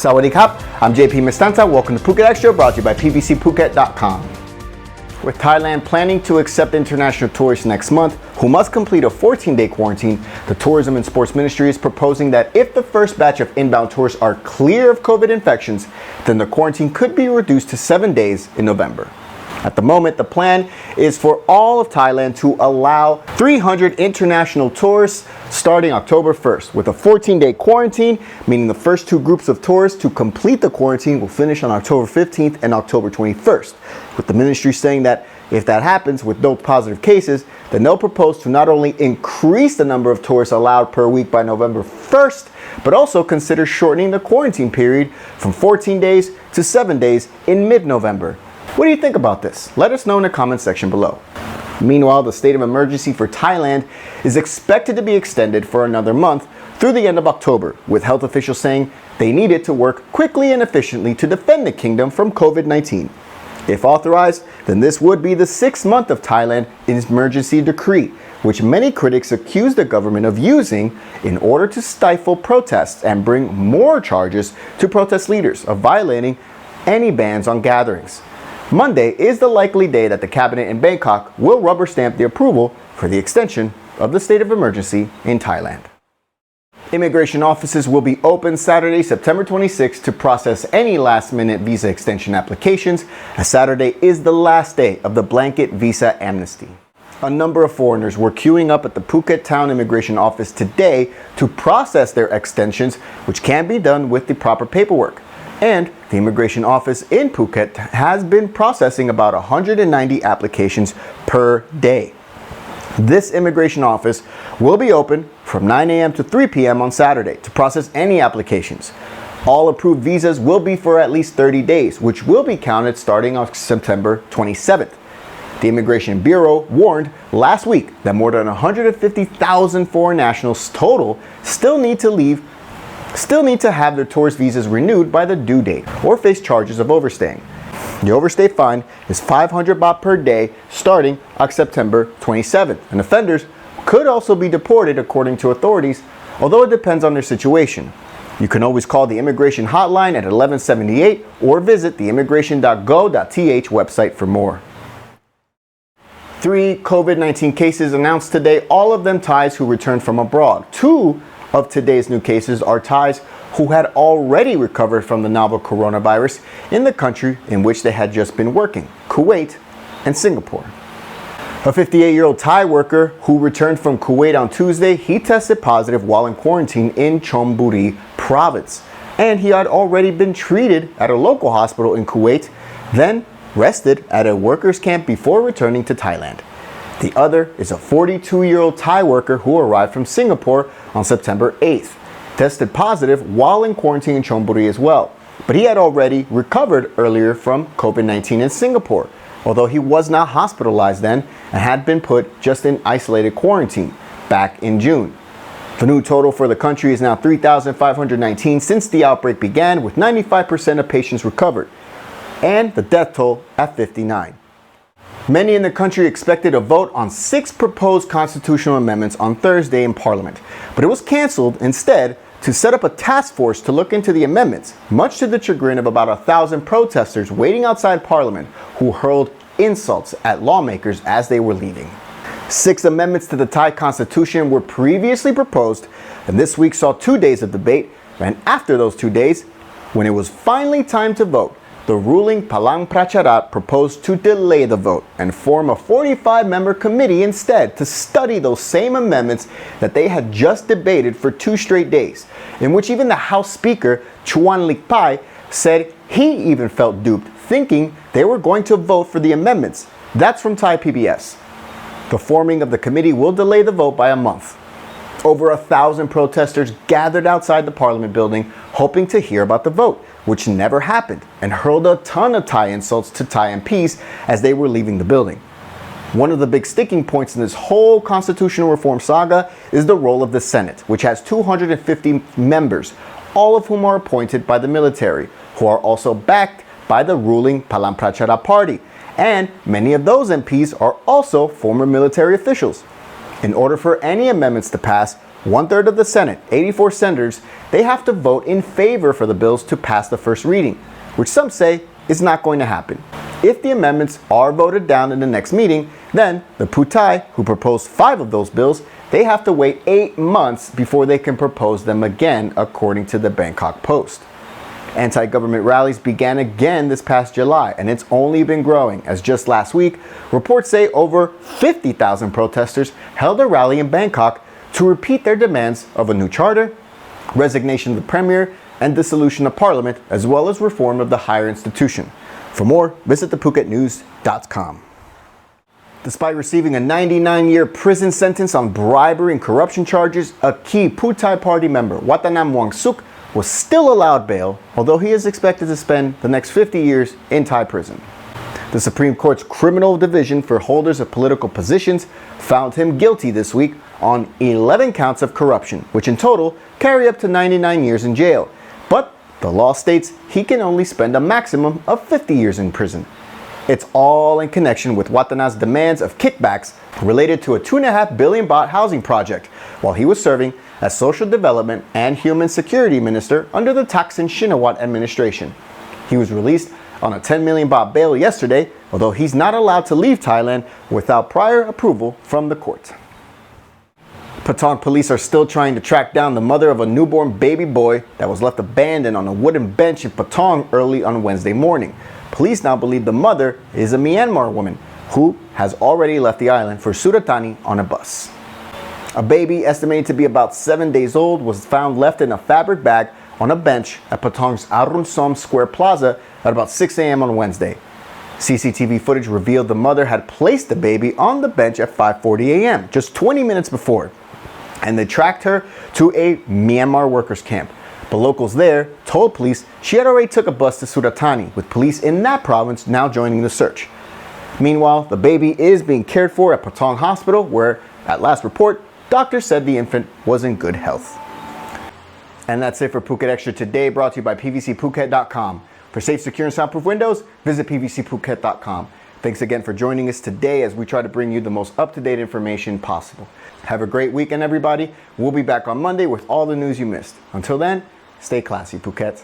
Sawadee Krap, I'm JP Mestanza. Welcome to Phuket Extra, brought to you by pvcphuket.com. With Thailand planning to accept international tourists next month who must complete a 14-day quarantine, the Tourism and Sports Ministry is proposing that if the first batch of inbound tourists are clear of COVID infections, then the quarantine could be reduced to 7 days in November. At the moment, the plan is for all of Thailand to allow 300 international tourists starting October 1st, with a 14-day quarantine, meaning the first two groups of tourists to complete the quarantine will finish on October 15th and October 21st, with the ministry saying that if that happens with no positive cases, then they'll propose to not only increase the number of tourists allowed per week by November 1st, but also consider shortening the quarantine period from 14 days to 7 days in mid-November. What do you think about this? Let us know in the comment section below. Meanwhile, the state of emergency for Thailand is expected to be extended for another month through the end of October, with health officials saying they needed to work quickly and efficiently to defend the kingdom from COVID-19. If authorized, then this would be the 6th month of Thailand's emergency decree, which many critics accuse the government of using in order to stifle protests and bring more charges to protest leaders of violating any bans on gatherings. Monday is the likely day that the cabinet in Bangkok will rubber stamp the approval for the extension of the state of emergency in Thailand. Immigration offices will be open Saturday, September 26th to process any last-minute visa extension applications, as Saturday is the last day of the blanket visa amnesty. A number of foreigners were queuing up at the Phuket Town Immigration Office today to process their extensions, which can be done with the proper paperwork. And the immigration office in Phuket has been processing about 190 applications per day. This immigration office will be open from 9 a.m. to 3 p.m. on Saturday to process any applications. All approved visas will be for at least 30 days, which will be counted starting on September 27th. The Immigration Bureau warned last week that more than 150,000 foreign nationals total still need to have their tourist visas renewed by the due date or face charges of overstaying. The overstay fine is 500 baht per day starting on September 27th, and offenders could also be deported according to authorities, although it depends on their situation. You can always call the immigration hotline at 1178 or visit the immigration.go.th website for more. 3 COVID-19 cases announced today, all of them Thais who returned from abroad. 2 of today's new cases are Thais who had already recovered from the novel coronavirus in the country in which they had just been working, Kuwait and Singapore. A 58-year-old Thai worker who returned from Kuwait on Tuesday, he tested positive while in quarantine in Chonburi province, and he had already been treated at a local hospital in Kuwait, then rested at a workers' camp before returning to Thailand. The other is a 42-year-old Thai worker who arrived from Singapore on September 8th, tested positive while in quarantine in Chonburi as well, but he had already recovered earlier from COVID-19 in Singapore, although he was not hospitalized then and had been put just in isolated quarantine back in June. The new total for the country is now 3,519 since the outbreak began, with 95% of patients recovered, and the death toll at 59. Many in the country expected a vote on 6 proposed constitutional amendments on Thursday in Parliament, but it was cancelled instead to set up a task force to look into the amendments, much to the chagrin of about 1,000 protesters waiting outside Parliament who hurled insults at lawmakers as they were leaving. 6 amendments to the Thai Constitution were previously proposed, and this week saw 2 days of debate, and after those 2 days, when it was finally time to vote, the ruling Palang Pracharat proposed to delay the vote and form a 45-member committee instead to study those same amendments that they had just debated for 2 straight days, in which even the House Speaker, Chuan Lik Pai, said he even felt duped, thinking they were going to vote for the amendments. That's from Thai PBS. The forming of the committee will delay the vote by a month. Over 1,000 protesters gathered outside the Parliament building hoping to hear about the vote, which never happened, and hurled a ton of Thai insults to Thai MPs as they were leaving the building. One of the big sticking points in this whole constitutional reform saga is the role of the Senate, which has 250 members, all of whom are appointed by the military, who are also backed by the ruling Palang Pracharat party, and many of those MPs are also former military officials. In order for any amendments to pass, 1/3 of the Senate, 84 senators, they have to vote in favor for the bills to pass the first reading, which some say is not going to happen. If the amendments are voted down in the next meeting, then the Phú Thai, who proposed 5 of those bills, they have to wait 8 months before they can propose them again, according to the Bangkok Post. Anti-government rallies began again this past July, and it's only been growing, as just last week, reports say over 50,000 protesters held a rally in Bangkok to repeat their demands of a new charter, resignation of the premier, and dissolution of parliament, as well as reform of the higher institution. For more, visit thephuket.news.com. Despite receiving a 99-year prison sentence on bribery and corruption charges, a key Phú Thai party member, Watanam Wongsook, was still allowed bail, although he is expected to spend the next 50 years in Thai prison. The Supreme Court's Criminal Division for holders of political positions found him guilty this week on 11 counts of corruption, which in total carry up to 99 years in jail. But the law states he can only spend a maximum of 50 years in prison. It's all in connection with Watanam's demands of kickbacks related to a 2.5 billion baht housing project while he was serving as Social Development and Human Security Minister under the Thaksin Shinawatra administration. He was released on a 10 million baht bail yesterday, although he's not allowed to leave Thailand without prior approval from the court. Patong police are still trying to track down the mother of a newborn baby boy that was left abandoned on a wooden bench in Patong early on Wednesday morning. Police now believe the mother is a Myanmar woman who has already left the island for Suratani on a bus. A baby estimated to be about 7 days old was found left in a fabric bag on a bench at Patong's Arunsom Square Plaza at about 6 a.m. on Wednesday. CCTV footage revealed the mother had placed the baby on the bench at 5:40 a.m., just 20 minutes before, and they tracked her to a Myanmar workers' camp. But locals there told police she had already took a bus to Suratani, with police in that province now joining the search. Meanwhile, the baby is being cared for at Patong Hospital, where, at last report, doctors said the infant was in good health. And that's it for Phuket Extra today, brought to you by PVCPhuket.com. For safe, secure, and soundproof windows, visit PVCPhuket.com. Thanks again for joining us today as we try to bring you the most up-to-date information possible. Have a great weekend, everybody. We'll be back on Monday with all the news you missed. Until then, stay classy, Phuket.